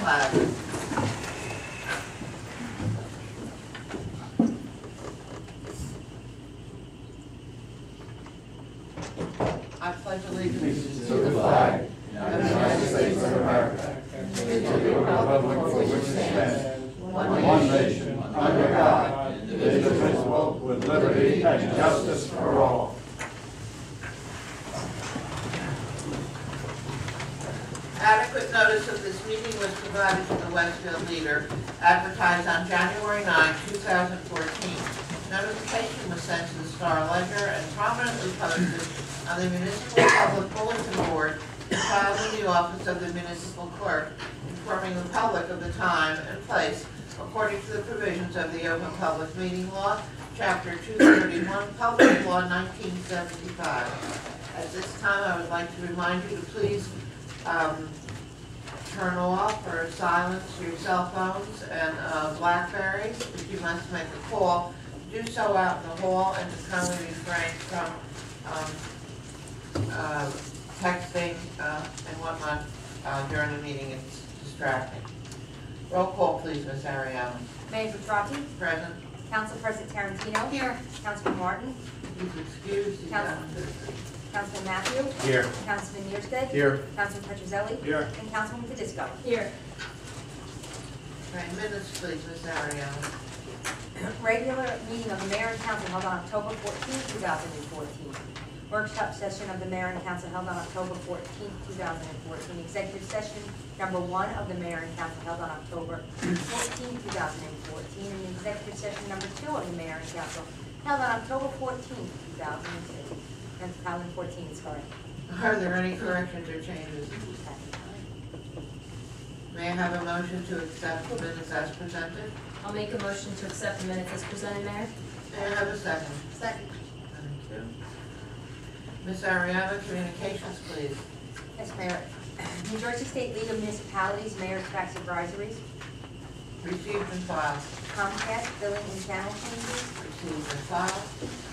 flag. I pledge allegiance to the flag of the United States of America, and to the republic for which it stands, one nation, under God, indivisible, with liberty and justice for all. Adequate notice of this meeting was provided to the Westfield Leader, advertised on January 9, 2014. Notification was sent to the Star Ledger and prominently posted on the Municipal Public Bulletin Board filed in the office of the Municipal Clerk, informing the public of the time and place according to the provisions of the Open Public Meeting Law, Chapter 231, Public Law 1975. At this time, I would like to remind you to please turn off or silence your cell phones and Blackberries. If you must make a call, do so out in the hall, and to kindly refrain from texting and whatnot during the meeting. It's distracting. Roll call, please, Ms. Ariano. Mayor Petrocchi. Present. Council President Tarantino. Here. Councilman Martin. He's excused. He's Council- on business. Councilman Matthew. Here. Councilman Niersted. Here. Councilman Petrozelli. Here. And Councilman Tedisco. Here. Right, minutes, please, Ms. Ariano. Regular meeting of the Mayor and Council held on October 14, 2014. Workshop session of the Mayor and Council held on October 14, 2014. Executive session number 1 of the Mayor and Council held on October 14, 2014. And executive session number 2 of the Mayor and Council held on October 14, 2006. And 2014 is correct. Are there any corrections or changes? May I have a motion to accept the minutes as presented? I'll make a motion to accept the minutes as presented, Mayor. May I have a second? Second. Thank you. Ms. Ariano, communications, please. Yes, Mayor. New Jersey State League of Municipalities Mayor's Tax Advisories, Received and filed. Comcast billing and channel changes, Received and filed.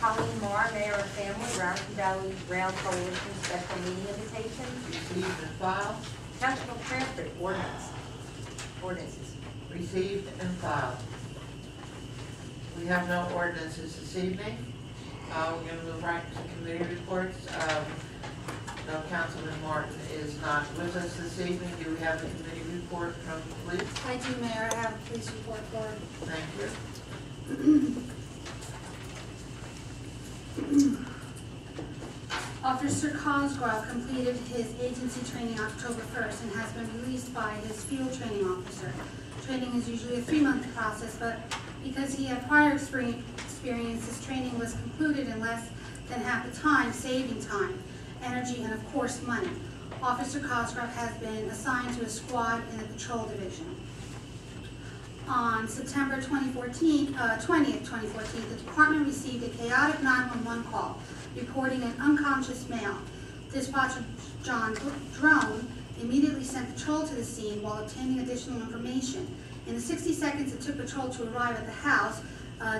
Colleen Marr, Mayor of Family, Round Valley Rail Coalition special meeting invitation, Received and filed. National Transport ordinances. Received and filed. We have no ordinances this evening. We're going to move right to committee reports. No, Councilman Martin is not with us this evening. Do we have a committee report from the police? I do, Mayor. I have a police report for Thank you. Officer Cosgrove completed his agency training October 1st and has been released by his field training officer. Training is usually a 3-month process, but because he had prior experience, his training was concluded in less than half the time, saving time, energy, and of course money. Officer Cosgrove has been assigned to a squad in the patrol division. On September 20th, 2014, the department received a chaotic 911 call reporting an unconscious male. Dispatcher John Drone immediately sent patrol to the scene while obtaining additional information. In the 60 seconds it took patrol to arrive at the house,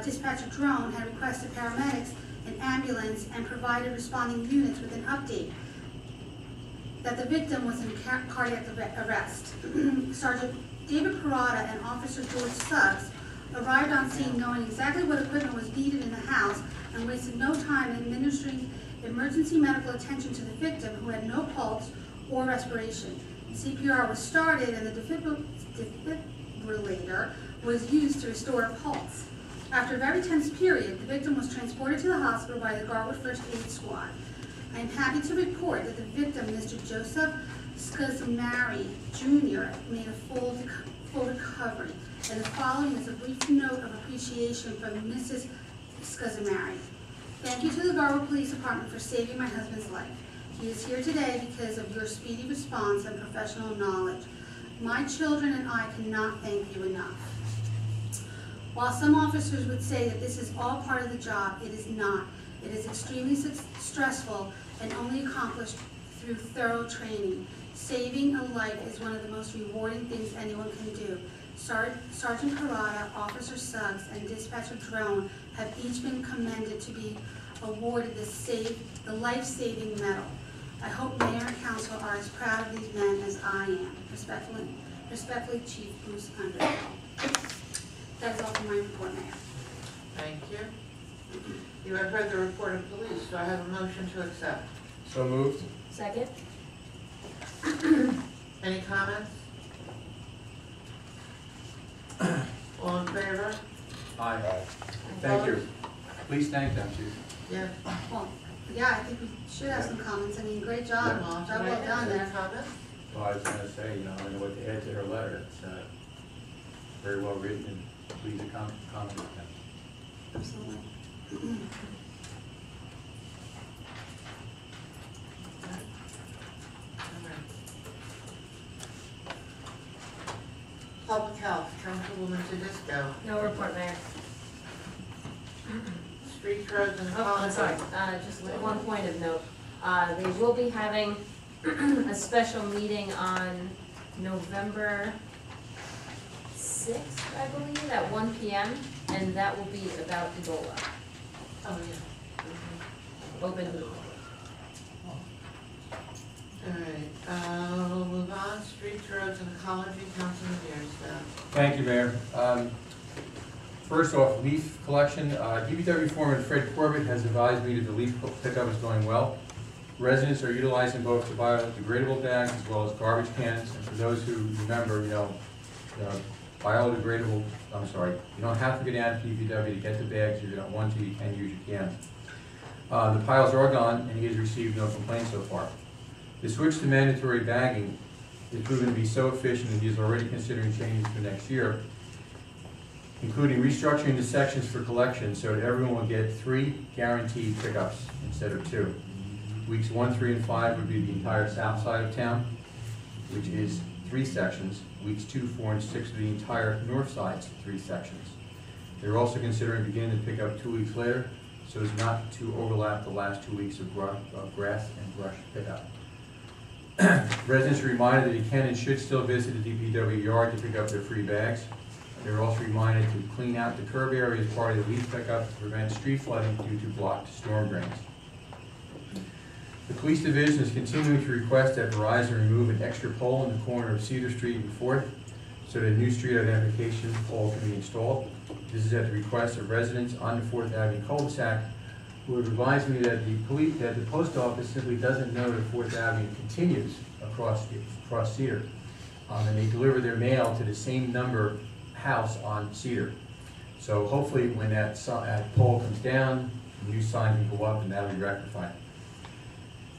Dispatcher Drone had requested paramedics, an ambulance, and provided responding units with an update that the victim was in cardiac arrest. Sergeant David Parada and Officer George Suggs arrived on scene knowing exactly what equipment was needed in the house and wasted no time in administering emergency medical attention to the victim, who had no pulse or respiration. CPR was started and the defibrillator was used to restore a pulse. After a very tense period, the victim was transported to the hospital by the Garwood First Aid Squad. I am happy to report that the victim, Mr. Joseph Scuzamari Jr., made a full recovery. And the following is a brief note of appreciation from Mrs. Scuzamari. Thank you to the Garwood Police Department for saving my husband's life. He is here today because of your speedy response and professional knowledge. My children and I cannot thank you enough. While some officers would say that this is all part of the job, it is not. It is extremely stressful and only accomplished through thorough training. Saving a life is one of the most rewarding things anyone can do. Sergeant Parada, Officer Suggs, and Dispatcher Drone have each been commended to be awarded the Life-Saving Medal. I hope Mayor and Council are as proud of these men as I am. Respectfully, Respectfully, Chief Bruce Underhill. That is all for my report, Mayor. Thank you. You have heard the report of police. Do I have a motion to accept? So moved. Second? Any comments? All in favor? Aye. Thank you. Please thank them, Chief. Yeah. Well, yeah, I think we should have some comments. I mean, great job. Well, Job well done any there. comments? Well, I was gonna say, I don't know what to add to her letter, it's, very well written, and please comment with them. Absolutely. Public Health, Councilwoman Tedisco. No report, Mayor. Streets, roads, and Oh, I'm colleges. sorry, just one point of note. They will be having a special meeting on November 6th, I believe, at 1 p.m., and that will be about Ebola. Oh, yeah. Open to the public. All right, we'll move on. Streets, roads, and ecology, Councilman Deerstadt. Thank you, Mayor. First off, leaf collection. DPW foreman Fred Corbett has advised me that the leaf pickup is going well. Residents are utilizing both the biodegradable bags as well as garbage cans. And for those who remember, biodegradable, you don't have to go down to DPW to get the bags. If you don't want to, you can use your can. The piles are gone, and he has received no complaints so far. The switch to mandatory bagging is proven to be so efficient that he is already considering changes for next year, including restructuring the sections for collection so that everyone will get 3 guaranteed pickups instead of 2. Weeks 1, 3, and 5 would be the entire south side of town, which is 3 sections. Weeks 2, 4, and 6 are the entire north side's 3 sections. They're also considering beginning to pick up 2 weeks later, so as not to overlap the last 2 weeks of grass and brush pickup. Residents are reminded that they can and should still visit the DPW yard to pick up their free bags. They're also reminded to clean out the curb area as part of the leaf pickup to prevent street flooding due to blocked storm drains. The police division is continuing to request that Verizon remove an extra pole in the corner of Cedar Street and 4th so that a new street identification pole can be installed. This is at the request of residents on the 4th Avenue cul-de-sac who have advised me that the post office simply doesn't know that 4th Avenue continues across Cedar. And they deliver their mail to the same number house on Cedar. So hopefully when that pole comes down, the new sign can go up and that'll be rectified.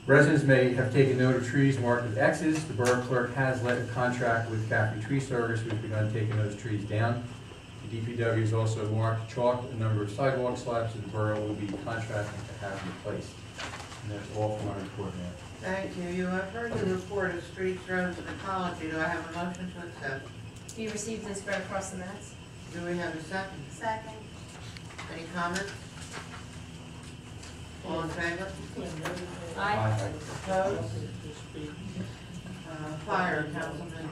Residents may have taken note of trees marked with X's. The borough clerk has let a contract with Caffrey Tree Service who's begun taking those trees down. The DPW has also chalked a number of sidewalk slabs that the borough will be contracting to have replaced. And that's all from my report, Mayor. Thank you. You have heard the report of streets, roads, and ecology. Do I have a motion to accept? Be received and spread across the minutes. Do we have a second? Second. Any comments? All in favor? Aye. Opposed? Fire, Councilman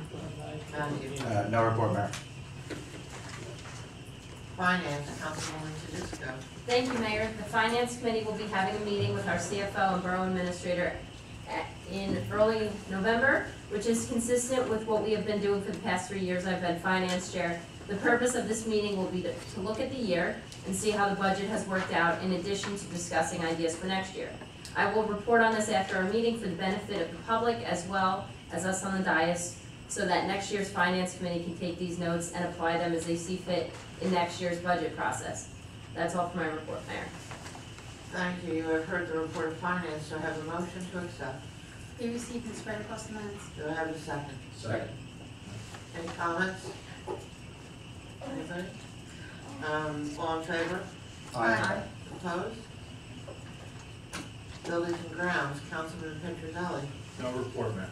Matthews. No report, Mayor. Finance, Councilwoman Tedisco. Thank you, Mayor. The Finance Committee will be having a meeting with our CFO and Borough Administrator in early November, which is consistent with what we have been doing for the past 3 years I've been Finance Chair. The purpose of this meeting will be to look at the year and see how the budget has worked out in addition to discussing ideas for next year. I will report on this after our meeting for the benefit of the public as well as us on the dais, so that next year's Finance Committee can take these notes and apply them as they see fit in next year's budget process. That's all for my report, Mayor. Thank you. You have heard the report of finance. Do I have a motion to accept? Be received and spread across the minutes. Do I have a second? Second. Any comments? Anybody? All in favor? Aye. Opposed? Buildings and grounds, Councilman Petrozelli. No report, Mayor.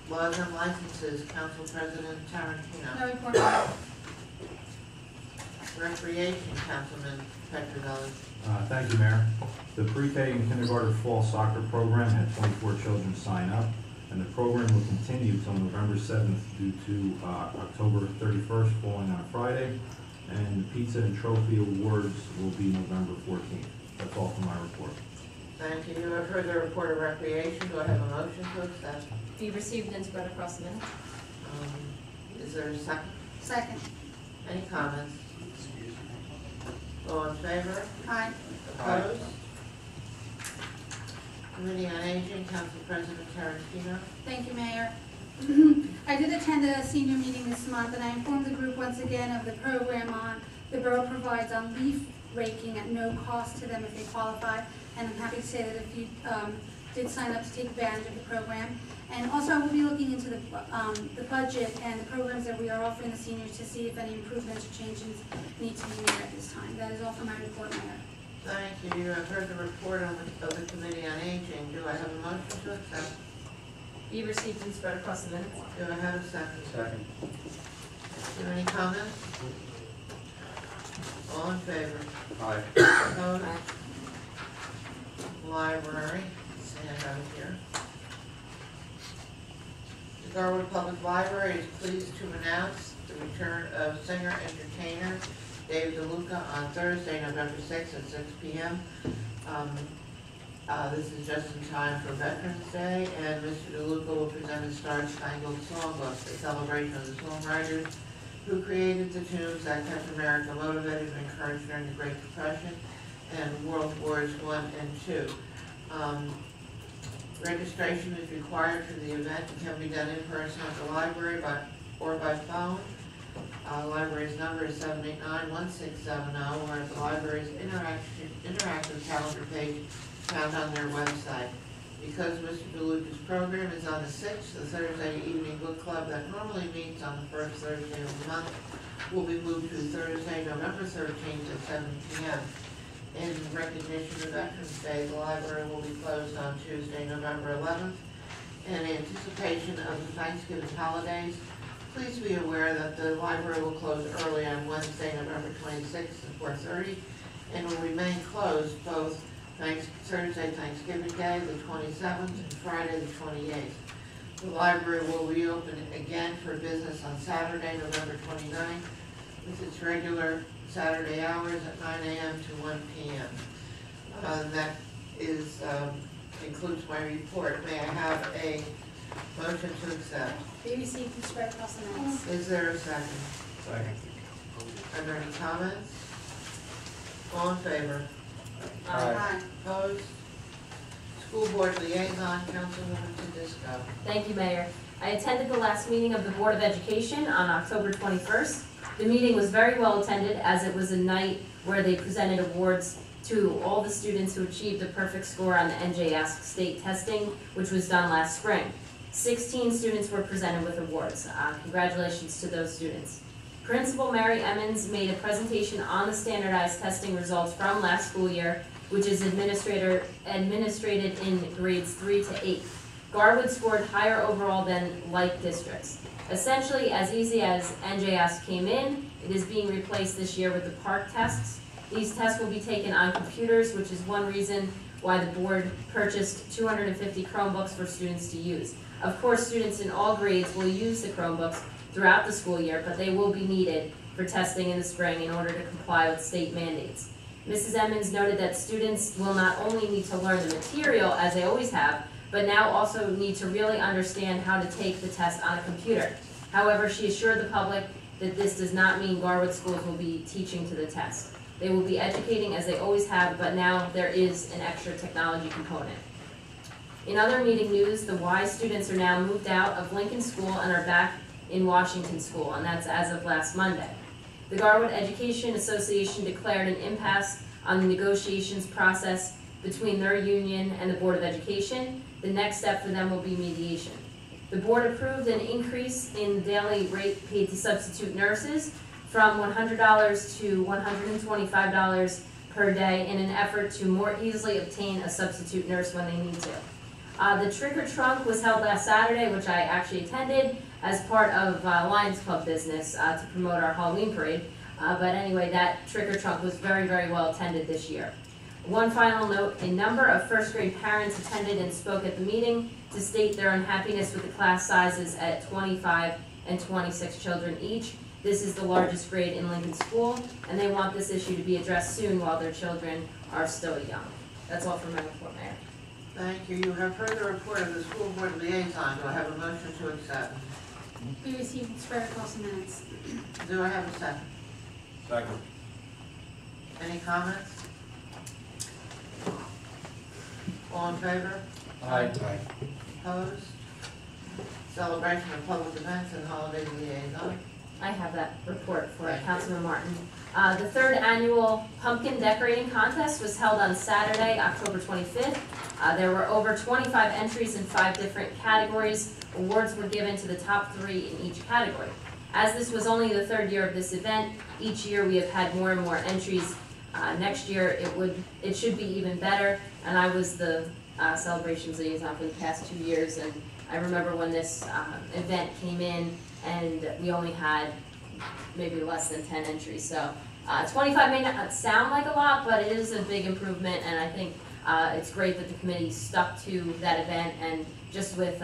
Laws and licenses, Council President Tarantino. No report, Mayor. Recreation, Councilman Petrozelli. Thank you, Mayor. The pre-K and kindergarten fall soccer program had 24 children sign up, and the program will continue until November 7th due to October 31st falling on a Friday, and the pizza and trophy awards will be November 14th. That's all for my report. Thank you. You have heard the report of recreation. Do I have a motion to accept? Be received and spread across the minutes. Is there a second? Second. Any comments? All in favor? Aye. Opposed? Committee on Aging, Council President Tarantino. Thank you, Mayor. I did attend a senior meeting this month, and I informed the group once again of the program the borough provides on leaf raking at no cost to them if they qualify. And I'm happy to say that if you did sign up to take advantage of the program. And also, I will be looking into the budget and the programs that we are offering the seniors to see if any improvements or changes need to be made at this time. That is all for my report, Mayor. Thank you. You have heard the report of the Committee on Aging. Do I have a motion to accept? Be received and spread across the minutes. Do I have a second? Second. Do you have any comments? All in favor? Aye. Opposed? Library, I have it here. The Garwood Public Library is pleased to announce the return of singer-entertainer Dave DeLuca on Thursday, November 6th at 6 p.m. This is just in time for Veterans Day, and Mr. DeLuca will present his Star-Spangled Songbook, a celebration of the songwriters who created the tunes that kept America motivated and encouraged during the Great Depression and World Wars I and II. Registration is required for the event and can be done in person at the library or by phone. The library's number is 789-1670, whereas the library's interactive calendar page is found on their website. Because Mr. DeLuca's program is on the 6th, the Thursday evening book club that normally meets on the first Thursday of the month will be moved to Thursday, November 13th at 7 p.m. In recognition of Veterans Day, the library will be closed on Tuesday, November 11th. In anticipation of the Thanksgiving holidays, please be aware that the library will close early on Wednesday, November 26th at 4:30, and will remain closed both Thursday, Thanksgiving Day, the 27th, and Friday, the 28th. The library will reopen again for business on Saturday, November 29th, with its regular Saturday hours at 9 a.m. to 1 p.m. That concludes my report. May I have a motion to accept? Be received and spread across the minutes. Is there a second? Second. Are there any comments? All in favor? Aye. Opposed? School Board Liaison, Councilwoman Tedisco. Thank you, Mayor. I attended the last meeting of the Board of Education on October 21st. The meeting was very well attended, as it was a night where they presented awards to all the students who achieved a perfect score on the NJ Ask state testing, which was done last spring. 16 students were presented with awards. Congratulations to those students. Principal Mary Emmons made a presentation on the standardized testing results from last school year, which is administrated in grades 3 to 8. Garwood scored higher overall than like districts. Essentially, as easy as NJS came in, it is being replaced this year with the PARC tests. These tests will be taken on computers, which is one reason why the board purchased 250 Chromebooks for students to use. Of course, students in all grades will use the Chromebooks throughout the school year, but they will be needed for testing in the spring in order to comply with state mandates. Mrs. Emmons noted that students will not only need to learn the material, as they always have, but now also need to really understand how to take the test on a computer. However, she assured the public that this does not mean Garwood schools will be teaching to the test. They will be educating as they always have, but now there is an extra technology component. In other meeting news, the Y students are now moved out of Lincoln School and are back in Washington School, and that's as of last Monday. The Garwood Education Association declared an impasse on the negotiations process between their union and the Board of Education. The next step for them will be mediation. The board approved an increase in daily rate paid to substitute nurses from $100 to $125 per day in an effort to more easily obtain a substitute nurse when they need to. The Trick or Trunk was held last Saturday, which I actually attended as part of Lions Club business to promote our Halloween parade. But anyway, that Trick or Trunk was very, very well attended this year. One final note, a number of first grade parents attended and spoke at the meeting to state their unhappiness with the class sizes at 25 and 26 children each. This is the largest grade in Lincoln School, and they want this issue to be addressed soon while their children are still young. That's all for my report, Mayor. Thank you. You have heard the report of the school board liaison. Do I have a motion to accept? Be received and spread across the minutes. Do I have a second? Second. Any comments? All in favor? Aye. Opposed? Celebration of public events and holiday liaison. I have that report for Thank you. Councilman Martin. The third annual pumpkin decorating contest was held on Saturday, October 25th. There were over 25 entries in 5 different categories. Awards were given to the top 3 in each category. As this was only the 3rd year of this event, each year we have had more and more entries. Next year it should be even better, and I was the celebrations liaison for the past 2 years, and I remember when this event came in and we only had maybe less than 10 entries. So 25 may not sound like a lot, but it is a big improvement, and I think it's great that the committee stuck to that event, and just with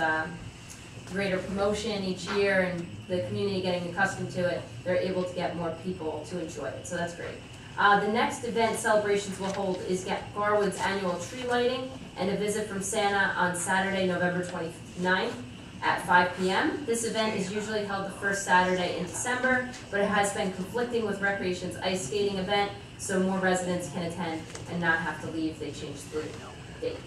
greater promotion each year and the community getting accustomed to it, they're able to get more people to enjoy it, so that's great. The next event celebrations will hold is Garwood's annual tree lighting and a visit from Santa on Saturday, November 29th at 5 p.m. This event is usually held the first Saturday in December, but it has been conflicting with Recreation's ice skating event, so more residents can attend and not have to leave. They changed the date.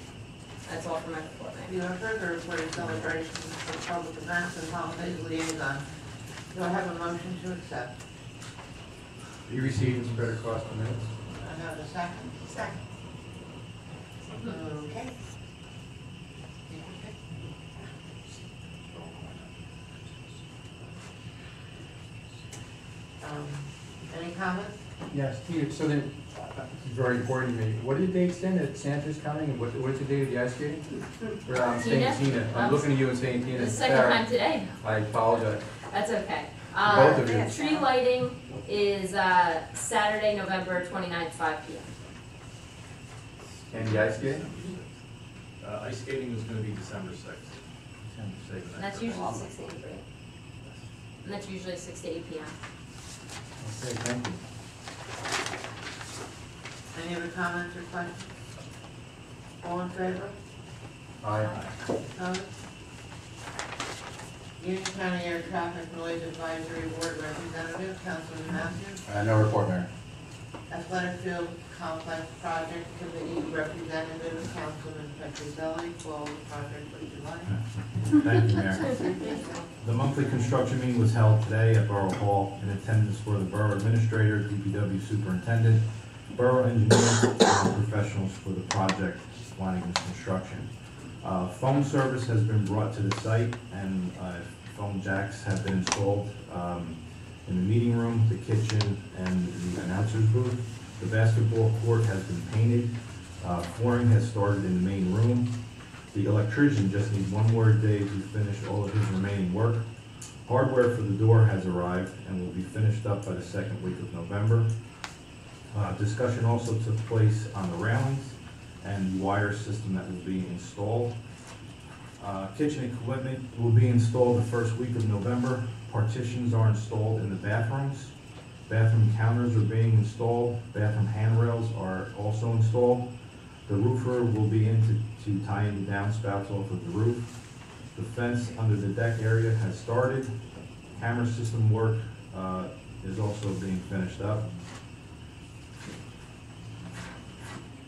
That's all for my report, Mayor. You have heard the report of celebrations of public events and holiday liaison. Do I have a motion to accept? Be received and spread across the minutes. I have a second. Second. Okay. Any comments? Yes, Steve, so then, it's very important to me. What are the dates then that Santa's coming, and what's the date of the ice skating? Or I'm saying Tina. I'm looking at you and saying Tina. The second Sarah, time today. I apologize. That's okay. Both of you. Tree lighting is Saturday, November 29th, 5 p.m. And the ice skating? Ice skating is gonna be December 6th. And that's usually 6 to 8 p.m. And that's usually 6 to 8 p.m. Okay, thank you. Any other comments or questions? All in favor? Aye. Opposed? Union County Air Traffic Noise Advisory Board Representative, Councilman Matthews. No report, Mayor. Athletic Field Complex Project Committee Representative, Councilman Petrozelli. Call the project, would you like? Thank you, Mayor. The monthly construction meeting was held today at Borough Hall. In attendance were the Borough Administrator, DPW Superintendent, Borough Engineer, and professionals for the project planning and construction. Phone service has been brought to the site, and phone jacks have been installed in the meeting room, the kitchen, and the announcer's booth. The basketball court has been painted. Flooring has started in the main room. The electrician just needs one more day to finish all of his remaining work. Hardware for the door has arrived and will be finished up by the 2nd week of November. Discussion also took place on the railings and the wire system that will be installed. Kitchen equipment will be installed the 1st week of November. Partitions are installed in the bathrooms. Bathroom counters are being installed. Bathroom handrails are also installed. The roofer will be in to tie in the downspouts off of the roof. The fence under the deck area has started. Camera system work is also being finished up.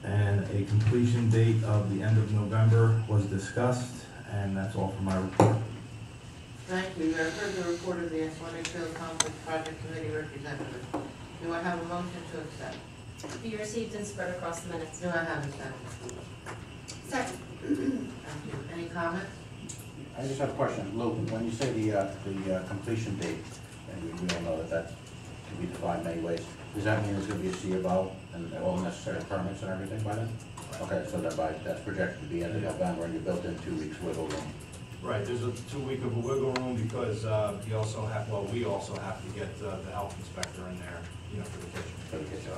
And a completion date of the end of November was discussed, and that's all for my report. Thank you. You have heard the report of the Athletic Field Complex Project Committee Representative. Do I have a motion to accept? Be received and spread across the minutes. Do I have a second? Second. Thank you. Any comments? I just have a question. Lou, when you say the completion date, and we all know that can be defined many ways, does that mean there's going to be a CFO and all necessary permits and everything by then? Okay, so that's projected to be end of November, and you built in 2 weeks wiggle room. Right, there's a 2 week of wiggle room because we also have to get the health inspector in there, for the kitchen. For the kitchen.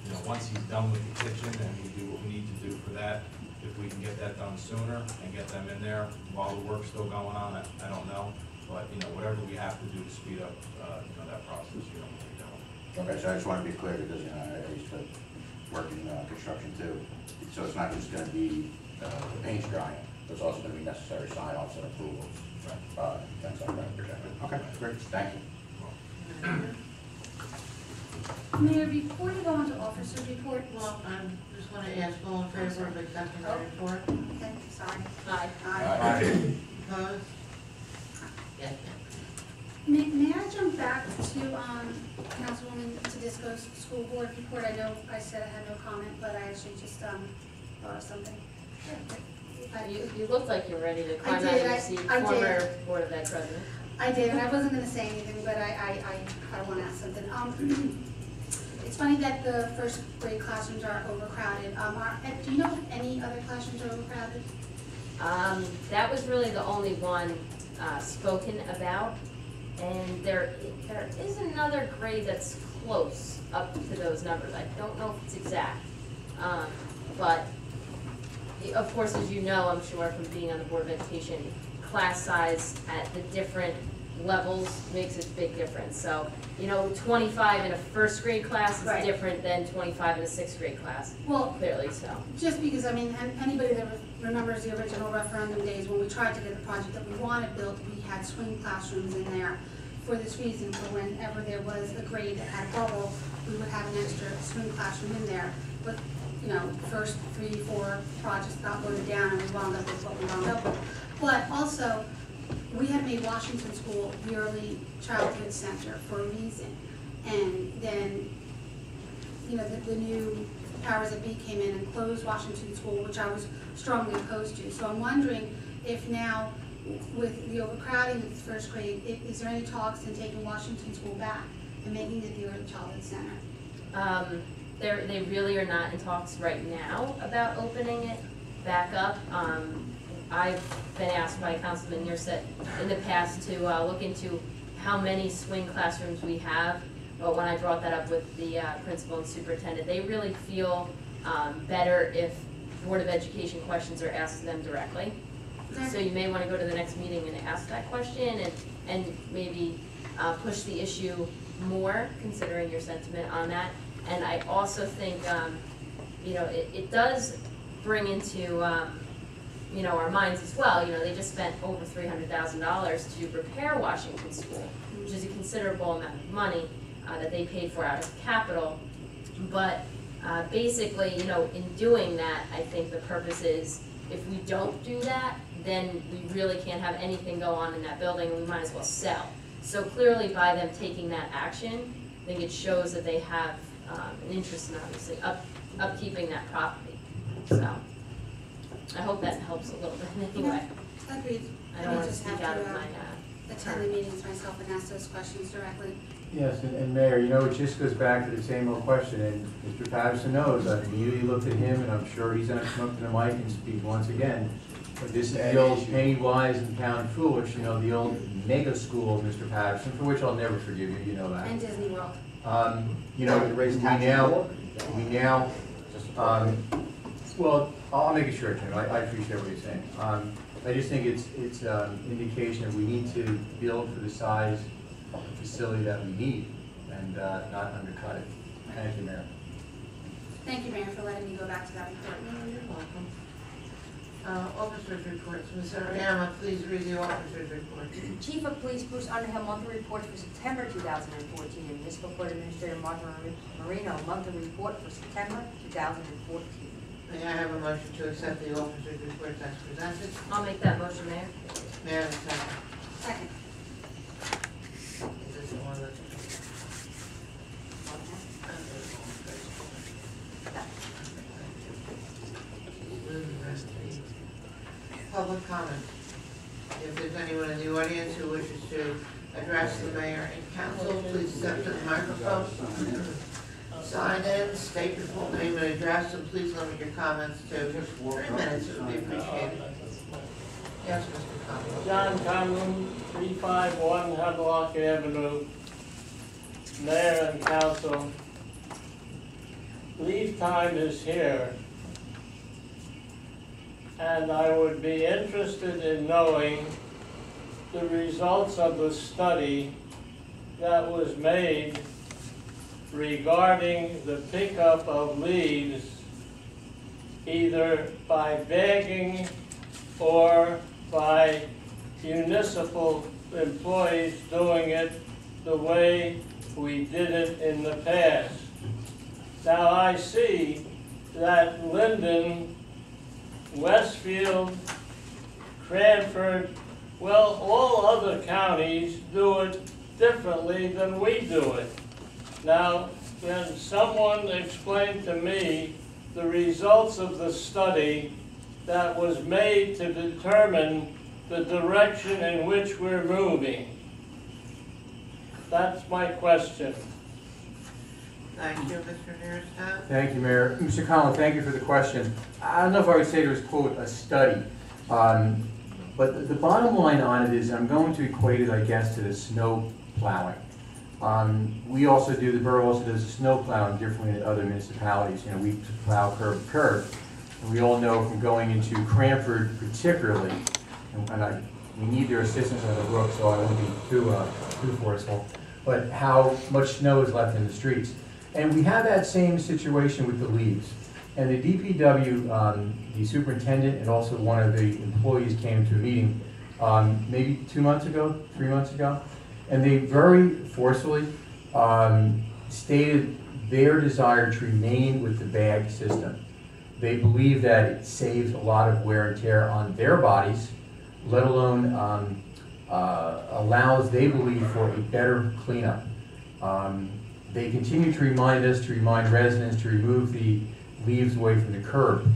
So, once he's done with the kitchen and we do what we need to do for that, if we can get that done sooner and get them in there while the work's still going on, I don't know. But, whatever we have to do to speed up, that process, we'll be doing. Okay, so I just want to be clear because, I used to work in construction too. You So it's not just gonna be, the paint's drying, there's also gonna be necessary sign-offs and approvals, things like that. Okay, great, thank you. Mayor, before you go on to officers' report, Well, I just want to ask, all in favor of accepting the report? okay, sorry. Aye. Aye. Opposed? Yes, May I jump back to, Councilwoman Tedisco's school board report? I know I said I had no comment, but I actually just, thought of something. You looked like you were ready to climb out did, of your seat, I did. former Board of Ed president. I did, and I wasn't gonna say anything, but I wanna ask something. It's funny that the first grade classrooms are overcrowded. Do you know if any other classrooms are overcrowded? That was really the only one spoken about. And there is another grade that's close up to those numbers. I don't know if it's exact. But of course, as you know, I'm sure from being on the Board of Education, class size at the different levels makes a big difference. So, 25 in a first grade class is Right. different than 25 in a sixth grade class, Well, clearly so. just because, anybody that remembers the original referendum days when we tried to get the project that we wanted built, we had swing classrooms in there for this reason, for whenever there was a grade that had a bubble, we would have an extra swing classroom in there. But, first 3, 4 projects got voted down and we wound up with what we wound up with. But also, we had made Washington School the early childhood center for a reason. And then, the new powers that be came in and closed Washington School, which I was strongly opposed to. So I'm wondering if now, with the overcrowding of the first grade, is there any talks in taking Washington School back and making it the early childhood center? They really are not in talks right now about opening it back up. I've been asked by Councilman Nearset in the past to look into how many swing classrooms we have, but when I brought that up with the principal and superintendent, they really feel better if Board of Education questions are asked to them directly. So you may want to go to the next meeting and ask that question and maybe push the issue more, considering your sentiment on that. And I also think, it does bring into, our minds as well. They just spent over $300,000 to repair Washington School, which is a considerable amount of money that they paid for out of capital. But basically, in doing that, I think the purpose is, if we don't do that, then we really can't have anything go on in that building, and we might as well sell. So clearly, by them taking that action, I think it shows that they have an interest in obviously upkeeping that property. So I hope that helps a little bit anyway. Agreed. I don't want to just speak have out of to my attend the meetings myself and ask those questions directly. Yes, and Mayor, it just goes back to the same old question, and Mr. Patterson knows, I immediately looked at him, and I'm sure he's gonna come up to the mic and speak once again. But this is the old penny wise and pound foolish, the old mega school of Mr. Patterson, for which I'll never forgive you, you know that. And Disney World. We now, well, I'll make it short, Jim, I appreciate what you're saying. I just think it's indication that we need to build for the size of facility that we need and not undercut it. Thank you, Mayor. Thank you, Mayor, for letting me go back to that report. You're welcome. Officers' reports. Ms. Ariama, please read the officers' report. Chief of Police Bruce Underhill monthly report for September 2014, and Municipal Court Administrator Martha Marino monthly report for September 2014. May I have a motion to accept the officers' reports as presented? I'll make that motion, Mayor. May I have a second? Second. Is this the one that? Public comment. If there's anyone in the audience who wishes to address the mayor and council, please step to the microphone. Sign in, state your full name and address, and please limit your comments to 3 minutes. It would be appreciated. Yes, Mr. Conlon. John Conlon, 351 Hemlock Avenue. Mayor and council, leave time is here, and I would be interested in knowing the results of the study that was made regarding the pickup of leaves either by bagging or by municipal employees doing it the way we did it in the past. Now I see that Linden, Westfield, Cranford, well, all other counties do it differently than we do it. Now, can someone explain to me the results of the study that was made to determine the direction in which we're moving? That's my question. Thank you, Mr. Neerstadt. Thank you, Mayor. Mr. Conlon, thank you for the question. I don't know if I would say there was, quote, a study. But the bottom line on it is I'm going to equate it, I guess, to the snow plowing. We also do, the borough also does the snow plowing differently than other municipalities. You know, we plow curb to curb. And we all know from going into Cranford particularly, and we need their assistance on the brook, so I won't be too forceful, but how much snow is left in the streets. And we have that same situation with the leaves. And the DPW, the superintendent, and also one of the employees came to a meeting maybe 2 months ago, 3 months ago, and they very forcefully stated their desire to remain with the bag system. They believe that it saves a lot of wear and tear on their bodies, let alone allows, they believe, for a better cleanup. They continue to remind us, to remind residents to remove the leaves away from the curb,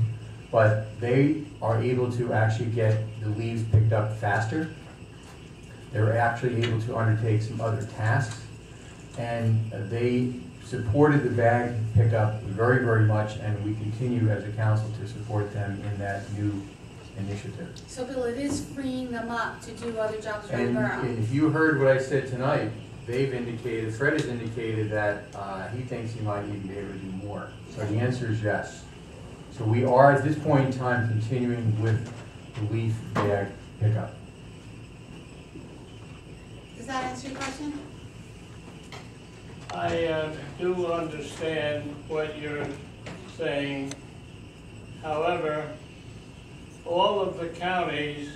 but they are able to actually get the leaves picked up faster. They're actually able to undertake some other tasks, and they supported the bag pickup very, very much, and we continue as a council to support them in that new initiative. So Bill, it is freeing them up to do other jobs around the borough. And if you heard what I said tonight, they've indicated, Fred has indicated that he thinks he might even be able to do more. So the answer is yes. So we are at this point in time continuing with the leaf bag pickup. Does that answer your question? I do understand what you're saying. However, all of the counties,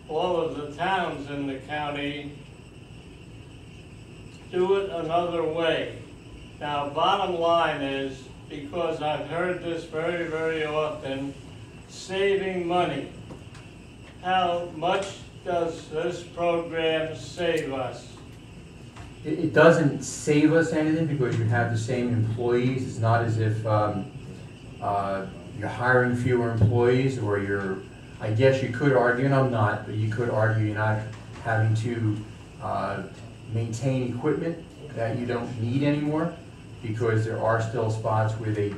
all of the towns in the county do it another way. Now, bottom line is, because I've heard this very, very often, saving money. How much does this program save us? It doesn't save us anything because you have the same employees. It's not as if you're hiring fewer employees, or you're, I guess you could argue, and I'm not, but you could argue you're not having to maintain equipment that you don't need anymore, because there are still spots where they,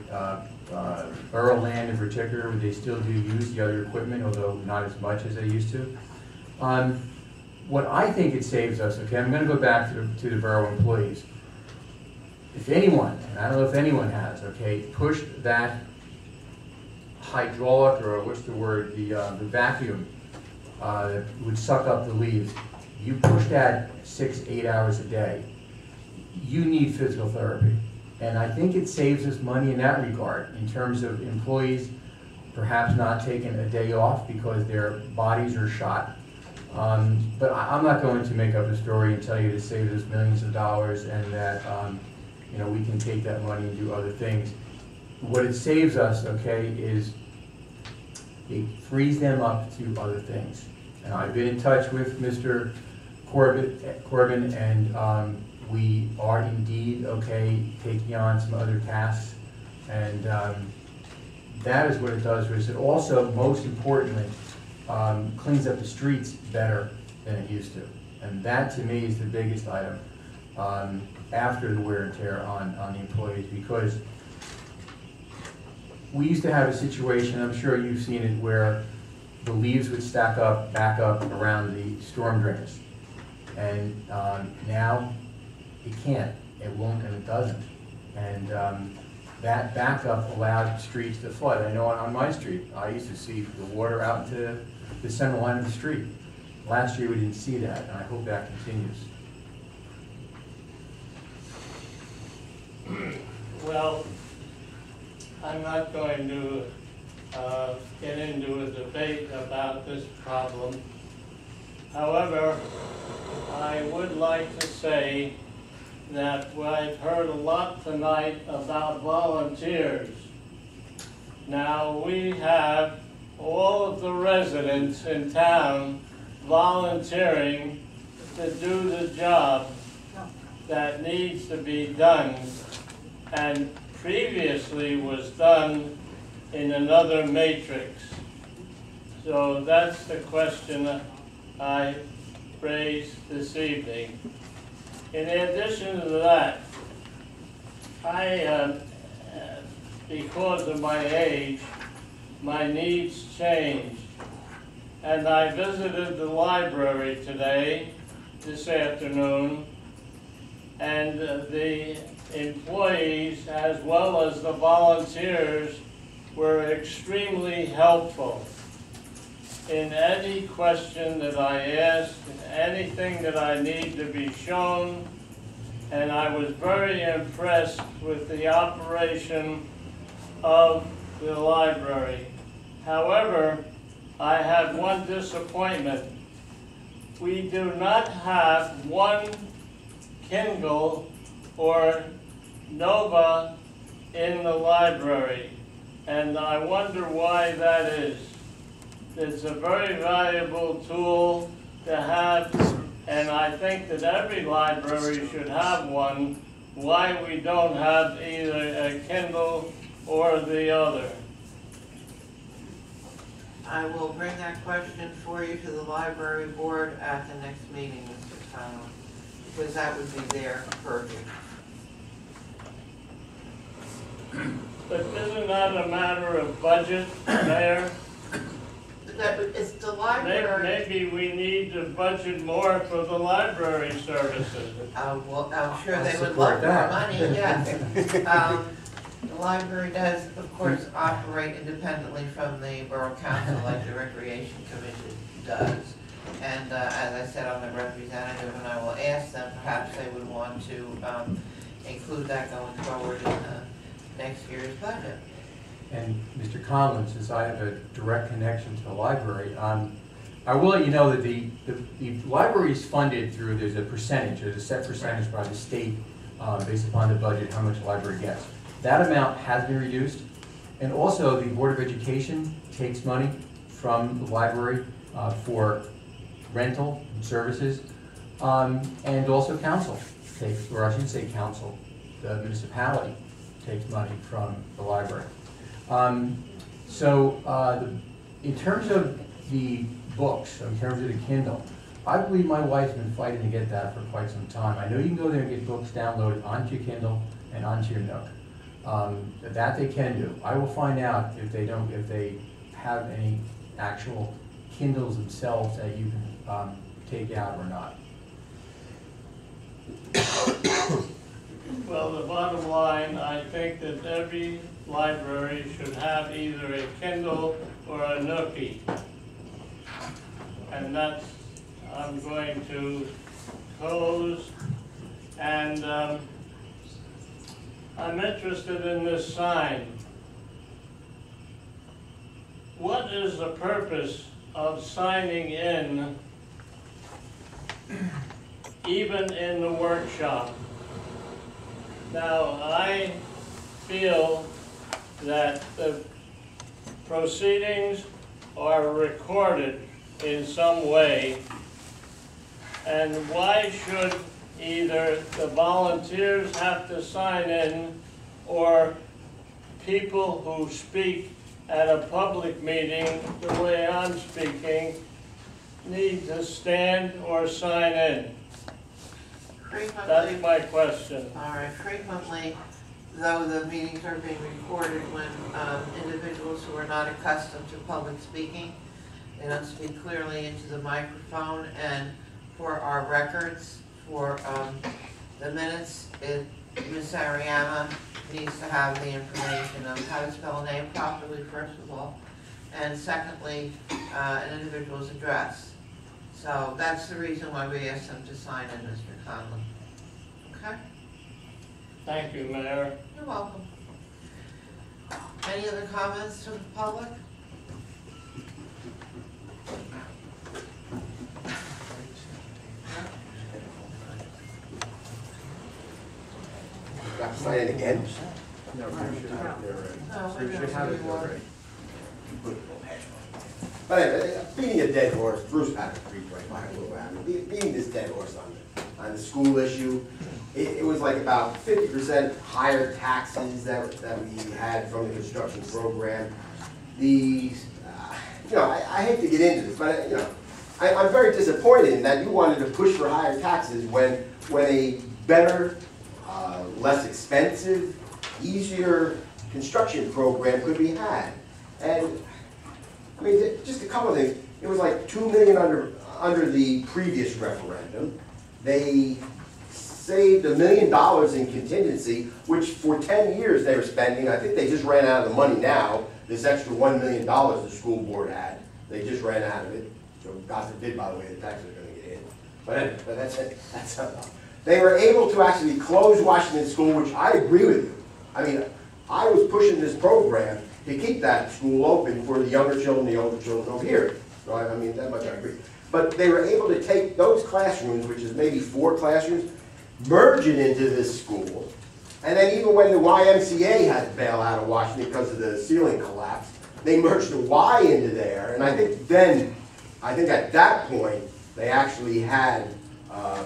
borough land in particular, where they still do use the other equipment, although not as much as they used to. What I think it saves us, okay, I'm going to go back to the borough employees. If anyone, and I don't know if anyone has, okay, pushed that hydraulic, or what's the word, the vacuum that would suck up the leaves, you push that 6-8 hours a day, you need physical therapy. And I think it saves us money in that regard, in terms of employees perhaps not taking a day off because their bodies are shot. But I'm not going to make up a story and tell you it saves us millions of dollars and that you know, we can take that money and do other things. What it saves us, okay, is it frees them up to other things. And I've been in touch with Mr. Corbin, and we are indeed, okay, taking on some other tasks. And that is what it does. It also, most importantly, cleans up the streets better than it used to. And that, to me, is the biggest item after the wear and tear on the employees, because we used to have a situation, I'm sure you've seen it, where the leaves would stack up, back up around the storm drains. And now it can't, it won't, and it doesn't. And that backup allowed streets to flood. I know on my street, I used to see the water out into the center line of the street. Last year we didn't see that, and I hope that continues. Well, I'm not going to get into a debate about this problem. However, I would like to say that I've heard a lot tonight about volunteers. Now, we have all of the residents in town volunteering to do the job that needs to be done and previously was done in another matrix. So that's the question I raised this evening. In addition to that, because of my age, my needs changed. And I visited the library today, this afternoon, and the employees as well as the volunteers were extremely helpful. In any question that I asked, anything that I need to be shown, and I was very impressed with the operation of the library. However, I have one disappointment. We do not have one Kindle or Nova in the library, and I wonder why that is. It's a very valuable tool to have, and I think that every library should have one. Why we don't have either a Kindle or the other? I will bring that question for you to the library board at the next meeting, Mr. Connell, because that would be their purview. But isn't that a matter of budget, Mayor? It's the library. Maybe we need to budget more for the library services. Well, I'm sure they would support love more that. money, yes. The library does, of course, operate independently from the Borough Council like the Recreation Commission does. And as I said, I'm the representative, and I will ask them, perhaps they would want to include that going forward in next year's budget. And Mr. Conlon, since I have a direct connection to the library, I will let you know that the library is funded through, there's a set percentage by the state based upon the budget, how much the library gets. That amount has been reduced. And also the Board of Education takes money from the library for rental and services. And also council takes, or I should say council, the municipality takes money from the library. In terms of the books, in terms of the Kindle, I believe my wife's been fighting to get that for quite some time. I know you can go there and get books downloaded onto your Kindle and onto your Nook. That they can do. I will find out if they have any actual Kindles themselves that you can take out or not. Well, the bottom line, I think that every library should have either a Kindle or a Nookie. And that's, I'm going to close. And I'm interested in this sign. What is the purpose of signing in, even in the workshop? Now, I feel that the proceedings are recorded in some way, and why should either the volunteers have to sign in, or people who speak at a public meeting the way I'm speaking need to stand or sign in? That's my question. All right, frequently, though the meetings are being recorded, when individuals who are not accustomed to public speaking, they don't speak clearly into the microphone, and for our records, for the minutes, Ms. Ariana needs to have the information of how to spell a name properly, first of all, and secondly, an individual's address. So that's the reason why we asked them to sign in, Mr. Conlon. Okay? Thank you, Mayor. You're welcome. Any other comments from the public? Got to sign it again? No, we should have it already. No, We should have it already. But beating a dead horse, Bruce had a 3.5 Willow Avenue, beating this dead horse on the school issue, it was like about 50% higher taxes that we had from the construction program. You know, I hate to get into this, but you know, I'm very disappointed in that you wanted to push for higher taxes when a better, less expensive, easier construction program could be had. And I mean, just a couple of things. It was like $2 million under the previous referendum. They saved $1 million in contingency, which for 10 years they were spending. I think they just ran out of the money now. This extra $1 million the school board had, they just ran out of it. So God forbid, by the way, the taxes are going to get hit. But anyway, that's enough. They were able to actually close Washington School, which I agree with you. I mean, I was pushing this program to keep that school open for the younger children, the older children over here. So I mean, that much I agree. But they were able to take those classrooms, which is maybe 4 classrooms, merge it into this school. And then even when the YMCA had to bail out of Washington because of the ceiling collapse, they merged the Y into there. And I think at that point, they actually had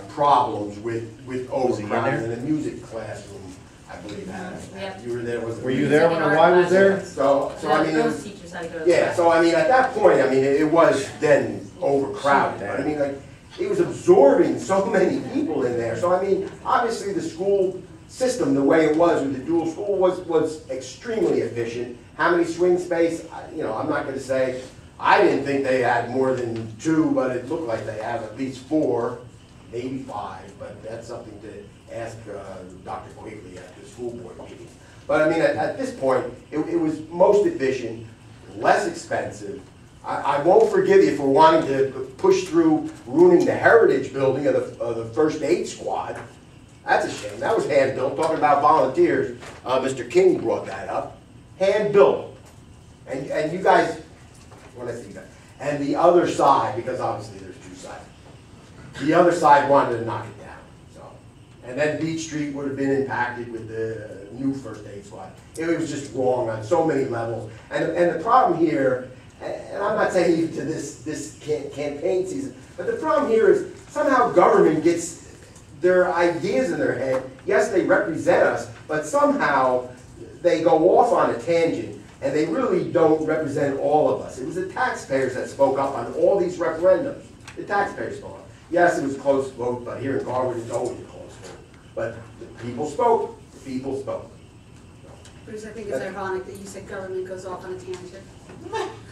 problems with overcrowding in the music classroom. I believe that. Yep. You were there, wasn't Were you there when the Y was there? So I mean, Those teachers had to go to yeah. class. So I mean, at that point, I mean, it was then overcrowded. But I mean, like, it was absorbing so many people in there. So I mean, obviously the school system, the way it was with the dual school, was extremely efficient. How many swing space? You know, I'm not going to say. I didn't think they had more than 2, but it looked like they have at least 4, maybe 5. But that's something to ask Dr. Quigley at the school board meeting. But I mean, at this point, it was most efficient, less expensive. I won't forgive you for wanting to push through ruining the heritage building of the first aid squad. That's a shame. That was hand-built. Talking about volunteers, Mr. King brought that up. Hand-built. And you guys, what did I say, you guys? And the other side, because obviously there's 2 sides, the other side wanted to knock it down. So, and then Beach Street would have been impacted with the new first aid squad. It was just wrong on so many levels. And the problem here, and I'm not saying even to this campaign season, but the problem here is somehow government gets their ideas in their head. Yes, they represent us, but somehow they go off on a tangent and they really don't represent all of us. It was the taxpayers that spoke up on all these referendums. The taxpayers spoke up. Yes, it was a close vote, but here in Garwood it's always a close vote. But the people spoke. The people spoke. Bruce, I think it's ironic that you said government goes off on a tangent.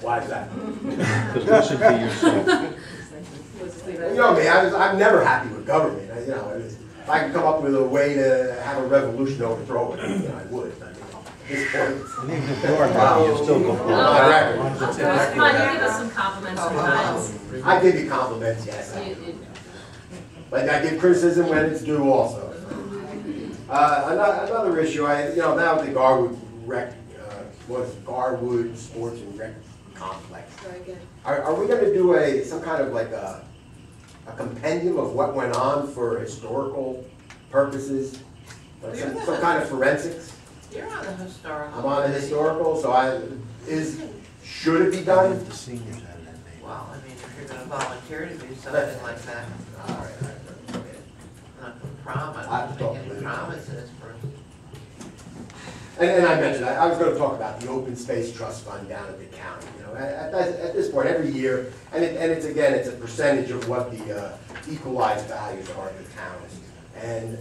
Why is that? Because you should be yourself. You know me, I'm never happy with government. You know, if I could come up with a way to have a revolution overthrow it, you know, I would. But, you know, at this point, And even if you are happy, you still go for on record. Come on, you give us some compliments sometimes. I give you compliments, yes. But I give criticism when it's due also. Another issue, now the Garwood Garwood Sports and Rec Complex. Very good. Are we going to do some kind of like a compendium of what went on for historical purposes? Like some kind of forensics? You're on the historical. I'm on the historical, so should it be done? the seniors out of that name. Well, I mean, if you're gonna volunteer to do something like that, All right. not promise, I've talked making with him. promises for. And I mentioned, I was going to talk about the Open Space Trust Fund down at the county. You know, at this point, every year, and it's a percentage of what the equalized values are of the county. And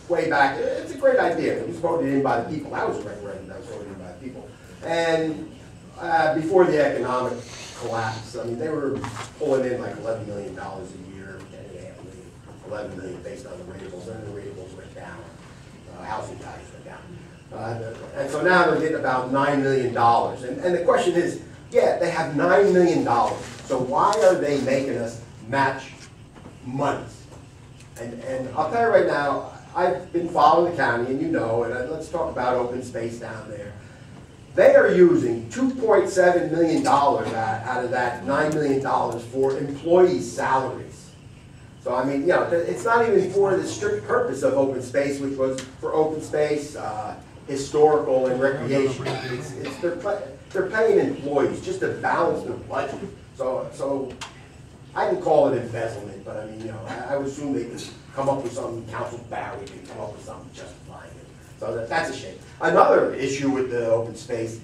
way back, it's a great idea. It was voted in by the people. That was a referendum that was voted in by the people. And before the economic collapse, I mean, they were pulling in like $11 million a year, $11 million based on the rateables, and the rateables went down. Housing values went down. And so now they're getting about $9 million. And the question is, yeah, they have $9 million. So why are they making us match monies? And I'll tell you right now, I've been following the county, and you know, and let's talk about open space down there. They are using $2.7 million out of that $9 million for employee salaries. So I mean, you know, it's not even for the strict purpose of open space, which was for open space, historical and recreation. They're paying employees just to balance their budget. So I can call it embezzlement, but I mean, you know, I would assume they could come up with something, Council Barry could come up with something justifying it. So that's a shame. Another issue with the open space,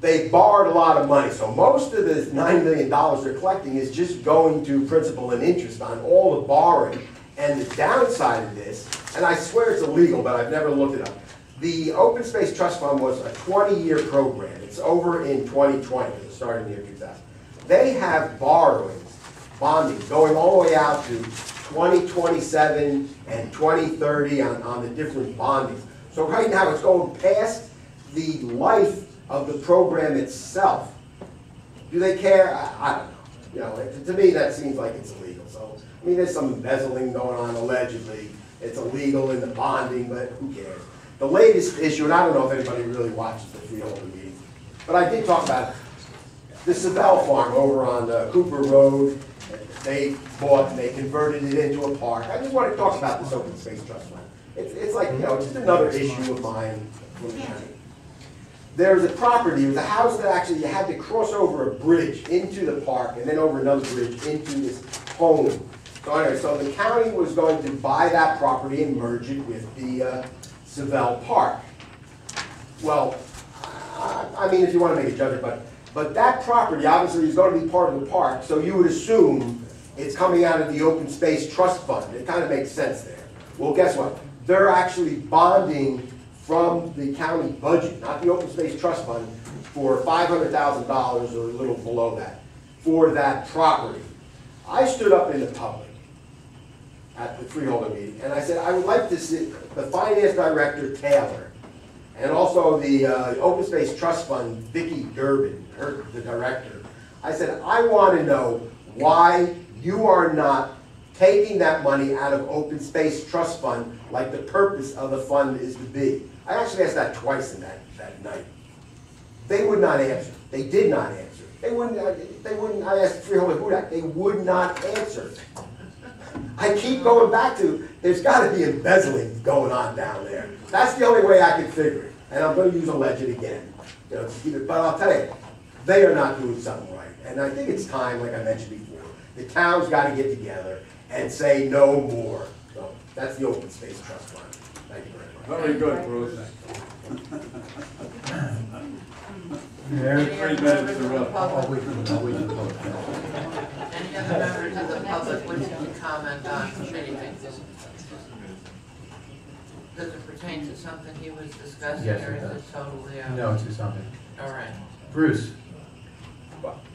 they borrowed a lot of money. So most of the $9 million they're collecting is just going to principal and interest on all the borrowing. And the downside of this, and I swear it's illegal, but I've never looked it up. The Open Space Trust Fund was a 20-year program. It's over in 2020, at the start of the year 2000. They have borrowings, bonding, going all the way out to 2027 and 2030 on the different bondings. So right now it's going past the life of the program itself. Do they care? I don't know. You know, to me that seems like it's illegal. So I mean, there's some embezzling going on allegedly. It's illegal in the bonding, but who cares? The latest issue, and I don't know if anybody really watches the freeholder meetings, but I did talk about the Savell farm over on Cooper Road. They bought and they converted it into a park. I just want to talk about this open space trust fund. It's like, you know, just another issue of mine from the county. There's a property, it was a house that actually you had to cross over a bridge into the park and then over another bridge into this home. So anyway, so the county was going to buy that property and merge it with the Savell Park. Well, I mean, if you want to make a judgment, but that property obviously is going to be part of the park, so you would assume it's coming out of the Open Space Trust Fund. It kind of makes sense there. Well, guess what? They're actually bonding from the county budget, not the Open Space Trust Fund, for $500,000 or a little below that for that property. I stood up in the public at the freeholder meeting, and I said, I would like to see the finance director, Taylor, and also the Open Space Trust Fund, Vicki Durbin, the director. I said, I want to know why you are not taking that money out of Open Space Trust Fund like the purpose of the fund is to be. I actually asked that twice in that night. They would not answer. They did not answer. They wouldn't, I asked Freeholder Hudak, they would not answer. I keep going back to, there's got to be embezzling going on down there. That's the only way I can figure it. And I'm going to use alleged again. You know, but I'll tell you, they are not doing something right. And I think it's time, like I mentioned before, the town's got to get together and say no more. So that's the Open Space Trust Fund. Thank you very much. Very good, Bruce. Any other members of the I'll public? wait for the vote. Any other members of the public wishing to comment on anything? Does it pertain to something he was discussing, Yes, or it is does. it totally out? No, it's just something. All right. Bruce,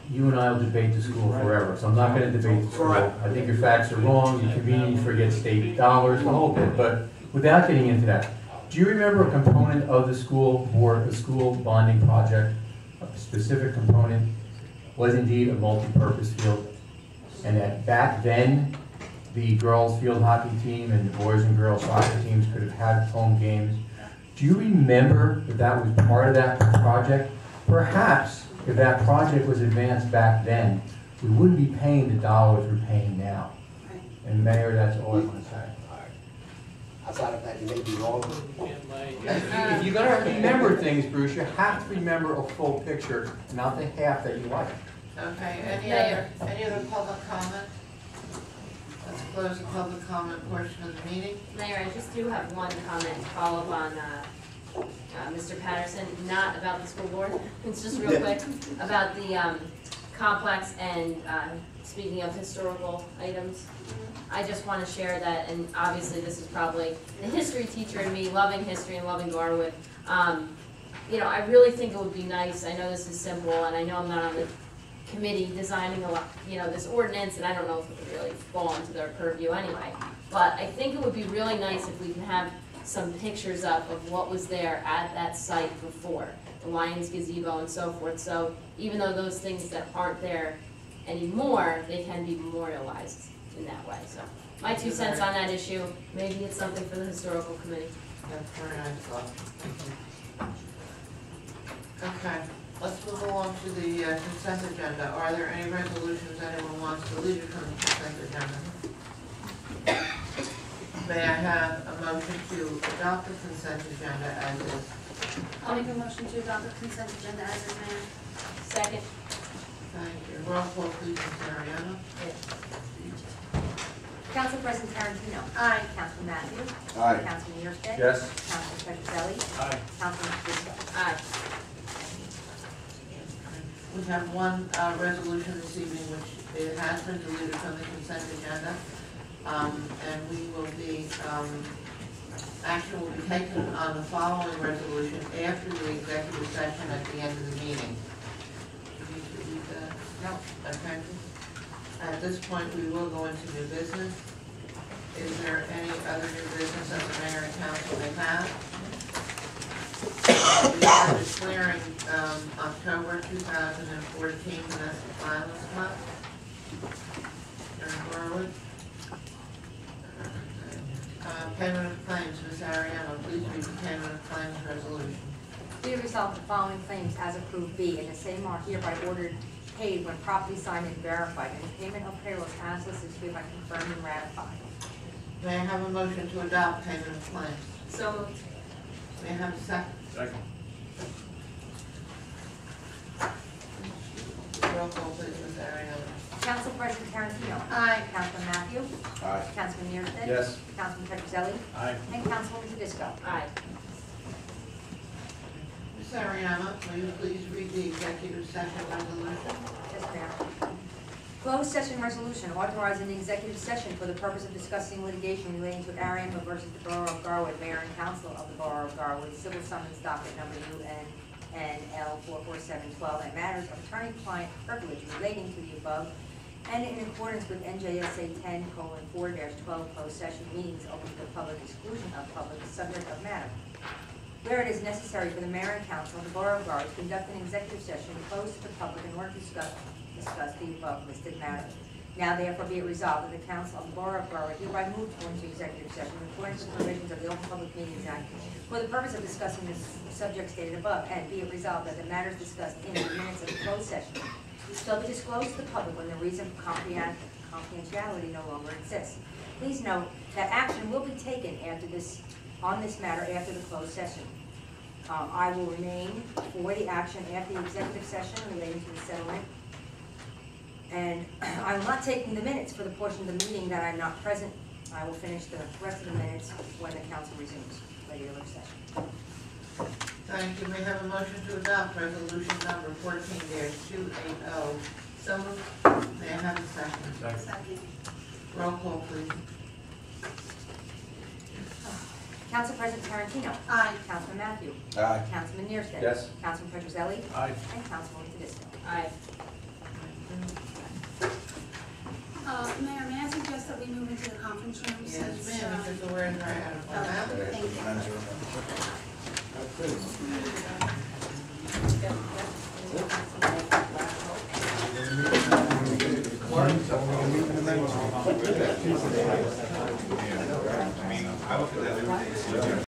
you and I will debate the school forever, so I'm not going to debate the school. I think your facts are wrong, you conveniently forget state dollars, the whole bit, but without getting into that, do you remember a component of the school for a school bonding project, a specific component, was indeed a multi-purpose field? And that back then, the girls field hockey team and the boys and girls soccer teams could have had home games. Do you remember that that was part of that project? Perhaps if that project was advanced back then, we wouldn't be paying the dollars we're paying now. And Mayor, that's all I want to say. Outside of that, you may be wrong. If you're gonna remember things, Bruce, you have to remember a full picture, not the half that you like. Okay, any other public comment? Let's close the public comment portion of the meeting. Mayor, I just do have one comment to follow up on Mr. Patterson, not about the school board. It's just real quick about the complex and speaking of historical items. I just want to share that, and obviously this is probably the history teacher in me, loving history and loving Garwood. You know, I really think it would be nice, I know this is simple, and I know I'm not on the committee designing a lot, you know, this ordinance, and I don't know if it would really fall into their purview anyway. But I think it would be really nice if we can have some pictures up of what was there at that site before, the Lions gazebo and so forth. So even though those things that aren't there anymore, they can be memorialized in that way. So my 2 cents on that issue. Maybe it's something for the historical committee. That's very nice thought. Okay, let's move along to the consent agenda. Are there any resolutions anyone wants deleted from the consent agenda? May I have a motion to adopt the consent agenda as is? I'll make a motion to adopt the consent agenda as is, Mayor. Second. Thank you. Roll call, please, Ms. Ariano. Council President Tarantino. Aye. Councilman Matthews. Aye. Councilman Niersted. Yes. Councilman Petroselli. Aye. Councilman Fisher. Aye. We have one resolution this evening which it has been deleted from the consent agenda. And we will be, action will be taken on the following resolution after the executive session at the end of the meeting. Do you need to read that? No. Okay. At this point, we will go into new business. Is there any other new business that the mayor and council may have? We are declaring October 2014 domestic violence month here in Garwood. Payment of claims, Ms. Ariano, please read the payment of claims resolution. Be it resolved the following claims as approved be, and the same are hereby ordered paid when properly signed and verified, and the payment of payrolls as listed is hereby confirmed and ratified. May I have a motion to adopt payment of claims? So moved. May I have a second? Second. Roll call, please, Ms. Ariano. Council President Tarantino. Aye. Councilman Matthews. Aye. Councilman Niersted. Yes. Councilman Petroselli. Aye. And Councilwoman Tedisco. Aye. Ms. Ariano, will you please read the executive session resolution? Yes, Mayor. Closed session resolution authorizing the executive session for the purpose of discussing litigation relating to Ariano versus the Borough of Garwood, Mayor and Council of the Borough of Garwood, civil summons docket number UNL 44712, and matters of attorney-client privilege relating to the above, and in accordance with NJSA 10:4-12 closed session meetings open to the public exclusion of public subject of matter. Where it is necessary for the Mayor and Council of the Borough of Garwood to conduct an executive session closed to the public in order to discuss the above listed matters. Now therefore be it resolved that the Council of the Borough of Garwood hereby move to go into executive session in accordance with provisions of the Open Public Meetings Act for the purpose of discussing the subject stated above, and be it resolved that the matters discussed in the minutes of the closed session shall be disclosed to the public when the reason for confidentiality no longer exists. Please note that action will be taken on this matter after the closed session. I will remain for the action after the executive session relating to the settlement. And I will not take the minutes for the portion of the meeting that I'm not present. I will finish the rest of the minutes when the council resumes regular session. Thank you. May I have a motion to adopt resolution number 14-280? So moved. May I have a second? Second. Roll call, please. Council President Tarantino. Aye. Councilman Matthews. Aye. Councilman Niersted. Yes. Councilman Petroselli. Aye. And Councilwoman Tedisco. Aye. Mayor, may I suggest that we move into the conference room Yes, since, ma'am, because we're in right out of order. thank you. That's it. Yep.